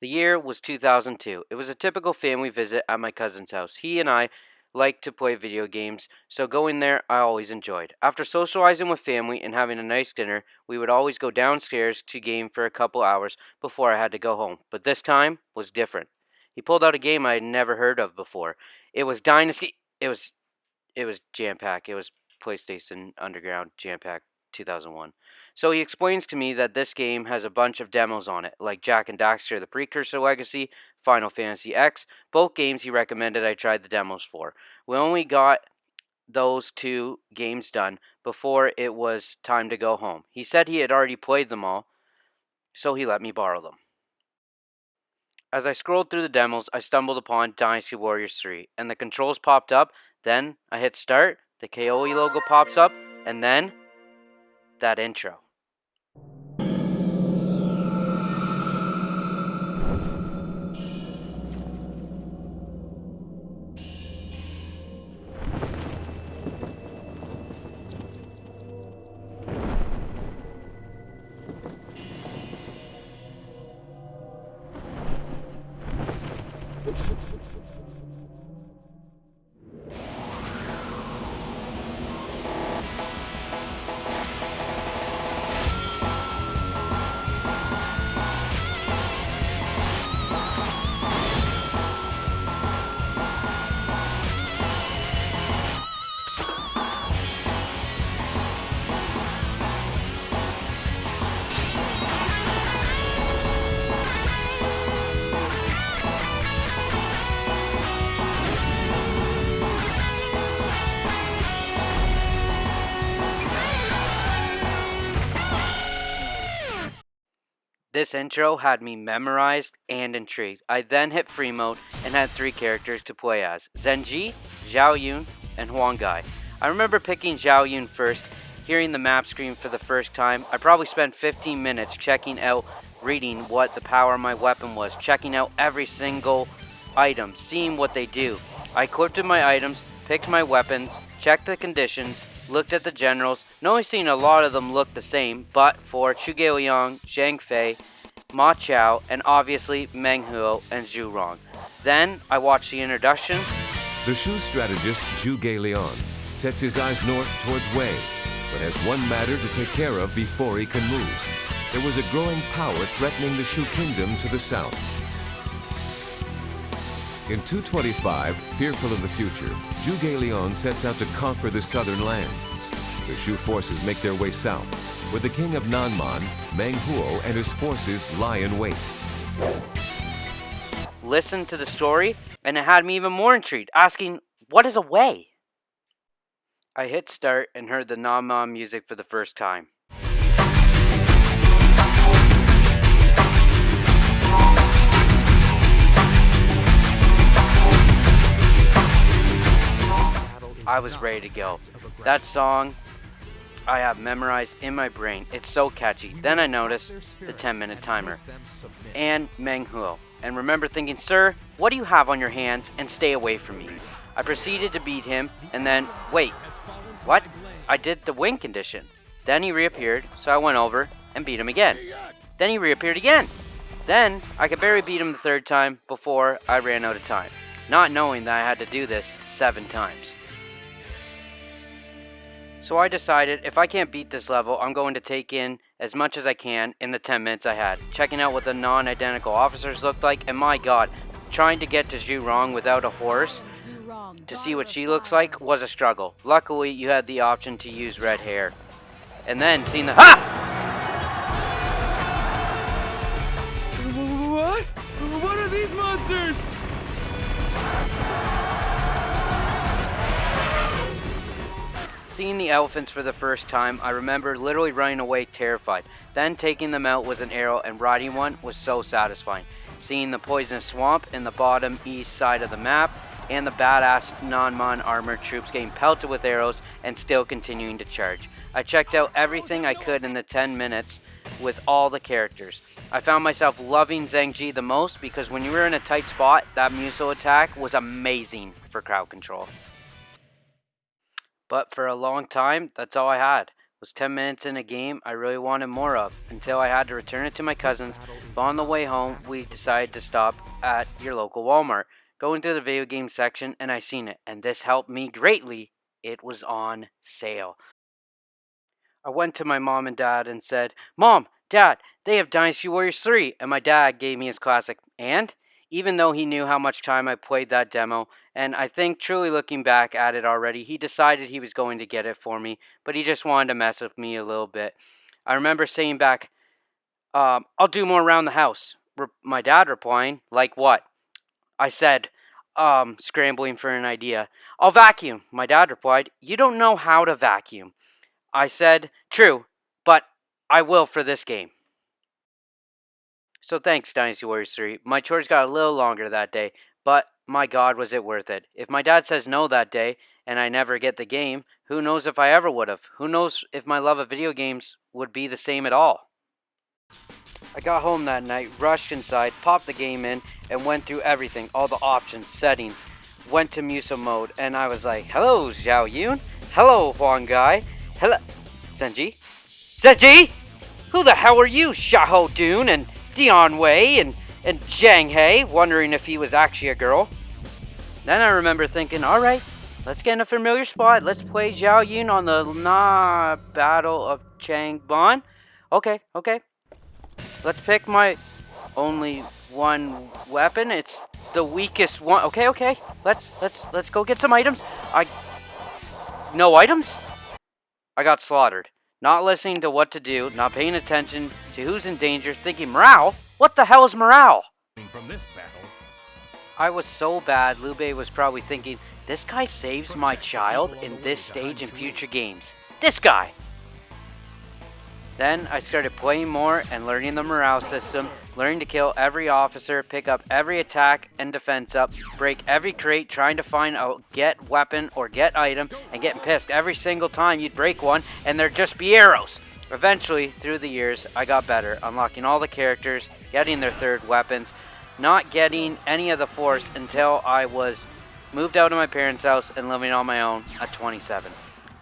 The year was 2002. It was a typical family visit at my cousin's house. He and I liked to play video games, so going there I always enjoyed. After socializing with family and having a nice dinner, we would always go downstairs to game for a couple hours before I had to go home. But this time was different. He pulled out a game I had never heard of before. It was Dynasty. It was Jam Pack. It was PlayStation Underground Jam Pack 2001. So he explains to me that this game has a bunch of demos on it, like Jack and Daxter, the Precursor Legacy, Final Fantasy X, both games he recommended I tried the demos for. We only got those two games done before it was time to go home. He said he had already played them all, so he let me borrow them. As I scrolled through the demos, I stumbled upon Dynasty Warriors 3, and the controls popped up. Then I hit start, the NaKoei logo pops up, and then that intro. This intro had me memorized and intrigued. I then hit free mode and had 3 characters to play as: Zenji, Zhao Yun, and Huang Gai. I remember picking Zhao Yun first, hearing the map screen for the first time. I probably spent 15 minutes checking out, reading what the power of my weapon was, checking out every single item, seeing what they do. I equipped my items, picked my weapons, checked the conditions, looked at the generals, noticing a lot of them looked the same, but for Zhuge Liang, Zhang Fei, Ma Chao, and obviously Meng Huo and Zhu Rong. Then I watched the introduction. The Shu strategist Zhuge Liang sets his eyes north towards Wei, but has one matter to take care of before he can move. There was a growing power threatening the Shu kingdom to the south. In 225, fearful of the future, Zhuge Liang sets out to conquer the southern lands. The Shu forces make their way south, where the king of Nanman, Meng Huo, and his forces lie in wait. Listened to the story, and it had me even more intrigued, asking, what is a Wei? I hit start and heard the Nanman music for the first time. I was ready to go. That song I have memorized in my brain. It's so catchy. Then I noticed the 10-minute timer and Meng Huo, and remember thinking, sir, what do you have on your hands, and stay away from me. I proceeded to beat him, and then, wait, what? I did the win condition. Then he reappeared, so I went over and beat him again. Then he reappeared again. Then I could barely beat him the 3rd time before I ran out of time, not knowing that I had to do this 7 times. So I decided if I can't beat this level, I'm going to take in as much as I can in the 10 minutes I had, checking out what the non-identical officers looked like, and my god, trying to get to Zhu Rong without a horse to see what she looks like was a struggle. Luckily, you had the option to use red hair. And then seeing the What? What are these monsters? Seeing the elephants for the first time, I remember literally running away terrified. Then taking them out with an arrow and riding one was so satisfying. Seeing the poisonous swamp in the bottom east side of the map, and the badass Nanman armored troops getting pelted with arrows and still continuing to charge. I checked out everything I could in the 10 minutes with all the characters. I found myself loving Zenji the most because when you were in a tight spot, that Muso attack was amazing for crowd control. But for a long time, that's all I had was 10 minutes in a game I really wanted more of, until I had to return it to my cousins, but on the way home, we decided to stop at your local Walmart. Going through the video game section, and I seen it, and this helped me greatly. It was on sale. I went to my mom and dad and said, "Mom, Dad, they have Dynasty Warriors 3, and my dad gave me his classic, and? Even though he knew how much time I played that demo, and I think truly looking back at it already, he decided he was going to get it for me, but he just wanted to mess with me a little bit. I remember saying back, I'll do more around the house. My dad replying, like what? I said, scrambling for an idea. I'll vacuum. My dad replied, you don't know how to vacuum. I said, true, but I will for this game. So thanks, Dynasty Warriors 3. My chores got a little longer that day, but my God, was it worth it. If my dad says no that day, and I never get the game, who knows if I ever would have? Who knows if my love of video games would be the same at all? I got home that night, rushed inside, popped the game in, and went through everything, all the options, settings, went to Muso mode, and I was like, hello, Zhao Yun. Hello, Huang Gai. Hello, Senji. Senji? Who the hell are you, Xiahou Dun and Dion Wei and Zhang He, wondering if he was actually a girl. Then I remember thinking, alright, let's get in a familiar spot. Let's play Zhao Yun on the Battle of Changban. Okay. Let's pick my only one weapon. It's the weakest one. Okay. Let's go get some items. No items? I got slaughtered. Not listening to what to do, not paying attention to who's in danger, thinking morale? What the hell is morale? From this battle, I was so bad, Liu Bei was probably thinking, this guy saves my child in this stage in future games. This guy! Then I started playing more and learning the morale system, learning to kill every officer, pick up every attack and defense up, break every crate trying to find a get weapon or get item, and getting pissed every single time you'd break one and there'd just be arrows. Eventually, through the years, I got better, unlocking all the characters, getting their third weapons, not getting any of the force until I was moved out of my parents' house and living on my own at 27.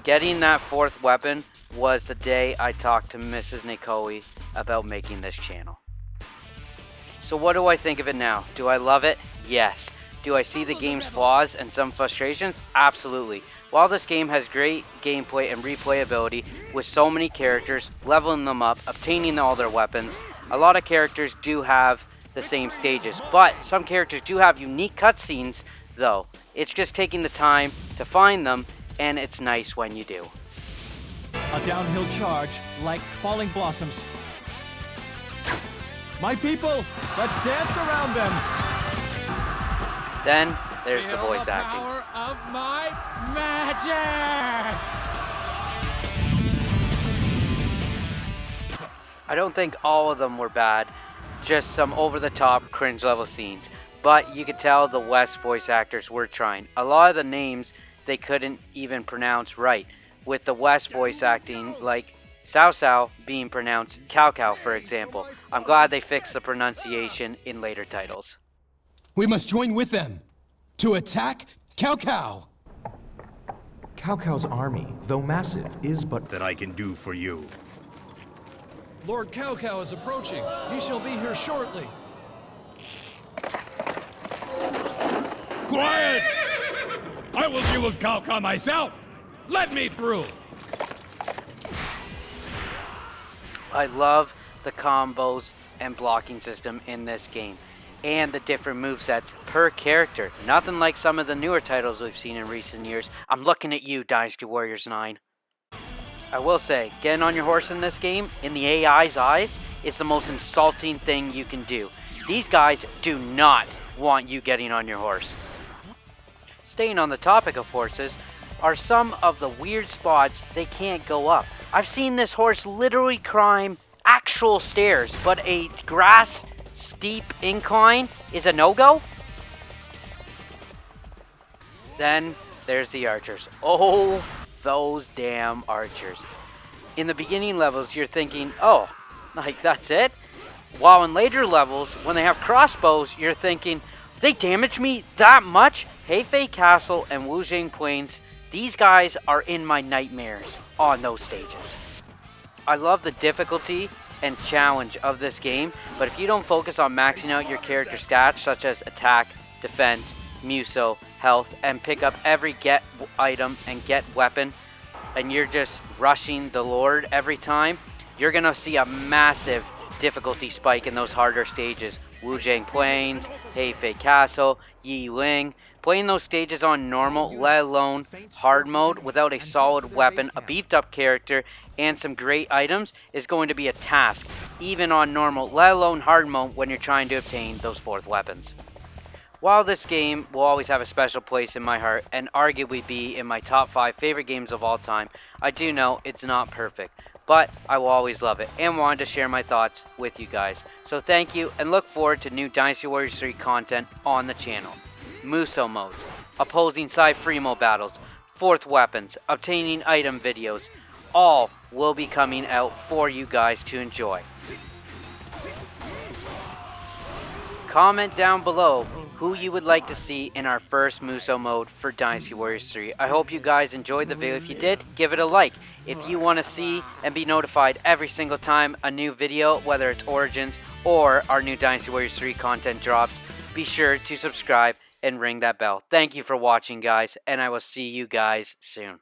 Getting that fourth weapon was the day I talked to Mrs. NaKoei about making this channel. So what do I think of it now? Do I love it? Yes. Do I see the game's flaws and some frustrations? Absolutely. While this game has great gameplay and replayability with so many characters, leveling them up, obtaining all their weapons, a lot of characters do have the same stages, but some characters do have unique cutscenes though. It's just taking the time to find them, and it's nice when you do. A downhill charge like falling blossoms. My people, let's dance around them. Then there's the voice acting. Power of my magic! I don't think all of them were bad, just some over-the-top cringe-level scenes. But you could tell the West voice actors were trying. A lot of the names they couldn't even pronounce right, with the West voice acting like Cao Cao being pronounced Cao Cao, for example. I'm glad they fixed the pronunciation in later titles. We must join with them to attack Cao Cao. Cao Cao's army, though massive, is but that I can do for you. Lord Cao Cao is approaching. He shall be here shortly. Quiet! I will deal with Cao Cao myself. Let me through. I love the combos and blocking system in this game, and the different movesets per character. Nothing like some of the newer titles we've seen in recent years. I'm looking at you, Dynasty Warriors 9. I will say, getting on your horse in this game, in the AI's eyes, is the most insulting thing you can do. These guys do not want you getting on your horse. Staying on the topic of horses, are some of the weird spots they can't go up. I've seen this horse literally climb actual stairs, but a grass steep incline is a no-go? Then there's the archers. Oh, those damn archers. In the beginning levels, you're thinking, oh, like that's it? While in later levels, when they have crossbows, you're thinking, they damage me that much? Hefei Castle and Wuzhang Plains, these guys are in my nightmares on those stages. I love the difficulty and challenge of this game, but if you don't focus on maxing out your character stats such as attack, defense, muso, health, and pick up every get item and get weapon, and you're just rushing the Lord every time, you're going to see a massive difficulty spike in those harder stages. Wujiang Plains, Heifei Castle, Yiling. Playing those stages on normal, let alone hard mode, without a solid weapon, a beefed up character, and some great items is going to be a task, even on normal, let alone hard mode when you're trying to obtain those fourth weapons. While this game will always have a special place in my heart and arguably be in my top 5 favorite games of all time, I do know it's not perfect, but I will always love it and wanted to share my thoughts with you guys. So thank you and look forward to new Dynasty Warriors 3 content on the channel. Muso modes, opposing side free mode battles, fourth weapons, obtaining item videos, all will be coming out for you guys to enjoy. Comment down below who you would like to see in our first Muso mode for Dynasty Warriors 3. I hope you guys enjoyed the video. If you did, give it a like. If you want to see and be notified every single time a new video, whether it's Origins or our new Dynasty Warriors 3 content drops, be sure to subscribe and ring that bell. Thank you for watching, guys, and I will see you guys soon.